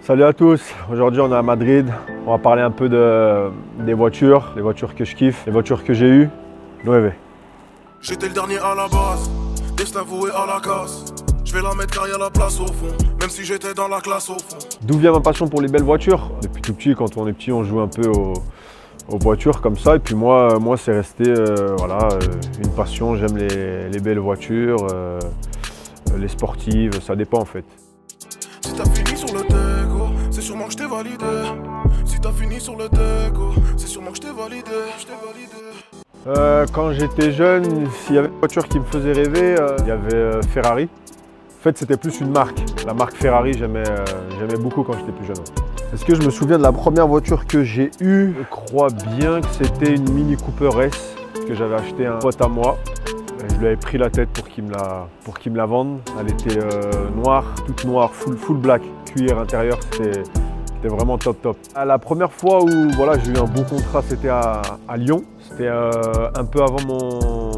Salut à tous, aujourd'hui on est à Madrid. On va parler un peu des voitures, les voitures que je kiffe, les voitures que j'ai eues. Nueve. J'étais le dernier à la base, destin voué à la casse. Je vais la mettre car y a la place au fond, même si j'étais dans la classe au fond. D'où vient ma passion pour les belles voitures? Depuis tout petit, quand on est petit, on joue un peu aux voitures comme ça. Et puis moi c'est resté une passion. J'aime les belles voitures, les sportives, ça dépend en fait. Si t'as fini sur le déco, c'est sûrement que je t'ai validé. Si t'as fini sur le déco, c'est sûrement que je t'ai validé. Quand j'étais jeune, s'il y avait une voiture qui me faisait rêver, il y avait Ferrari. En fait, c'était plus une marque. La marque Ferrari, j'aimais beaucoup quand j'étais plus jeune. Est-ce que je me souviens de la première voiture que j'ai eue? Je crois bien que c'était une Mini Cooper S que j'avais acheté à un pote à moi. Je lui avais pris la tête pour qu'il me la vende. Elle était noire, toute noire, full black, cuir intérieur, c'était vraiment top. La première fois où j'ai eu un bon contrat, c'était à Lyon. C'était un peu avant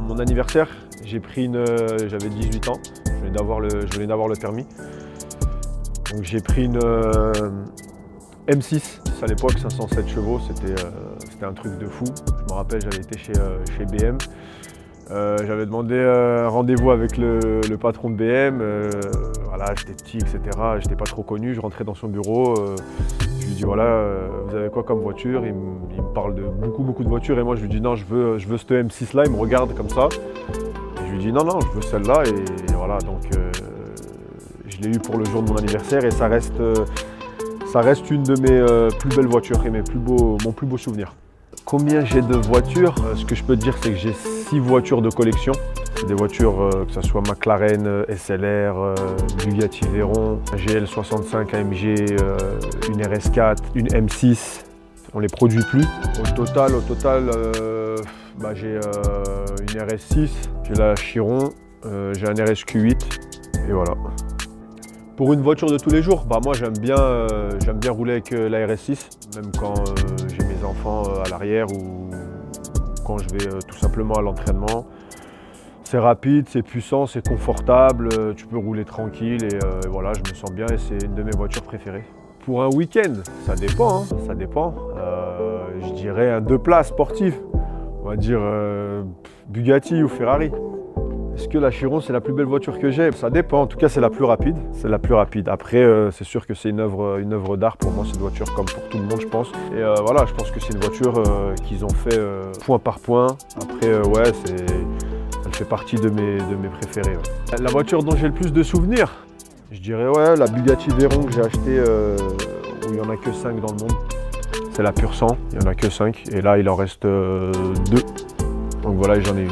mon anniversaire. J'avais 18 ans, je venais d'avoir le permis. Donc j'ai pris une M6 à l'époque, 507 chevaux, c'était un truc de fou. Je me rappelle, j'avais été chez BM. J'avais demandé un rendez-vous avec le patron de BM. J'étais petit, etc. J'étais pas trop connu. Je rentrais dans son bureau. Je lui dis vous avez quoi comme voiture? Il me parle de beaucoup de voitures. Et moi, je lui dis non, je veux cette M6 là. Il me regarde comme ça. Et je lui dis non, je veux celle-là. Et voilà, donc je l'ai eu pour le jour de mon anniversaire. Et ça reste une de mes plus belles voitures et mon plus beau souvenir. Combien j'ai de voitures? Ce que je peux te dire, c'est que j'ai 6 voitures de collection. C'est des voitures, que ce soit McLaren, SLR, Bugatti Veyron, GL65 AMG, une RS4, une M6. On ne les produit plus. Au total, j'ai une RS6, j'ai la Chiron, j'ai un RSQ8 et voilà. Pour une voiture de tous les jours, moi j'aime bien rouler avec la RS6, même quand j'ai mes enfants à l'arrière ou quand je vais tout simplement à l'entraînement. C'est rapide, c'est puissant, c'est confortable, tu peux rouler tranquille et je me sens bien et c'est une de mes voitures préférées. Pour un week-end, ça dépend. Je dirais un 2 places sportif, on va dire Bugatti ou Ferrari. Est-ce que la Chiron, c'est la plus belle voiture que j'ai? Ça dépend, en tout cas c'est la plus rapide. Après, c'est sûr que c'est une œuvre d'art pour moi, cette voiture, comme pour tout le monde je pense. Et je pense que c'est une voiture qu'ils ont fait point par point. Après, elle fait partie de mes préférées. Ouais. La voiture dont j'ai le plus de souvenirs, je dirais la Bugatti Veyron que j'ai achetée où il n'y en a que 5 dans le monde. C'est la Pur Sang, il n'y en a que 5 et là il en reste 2. Donc voilà, j'en ai eu.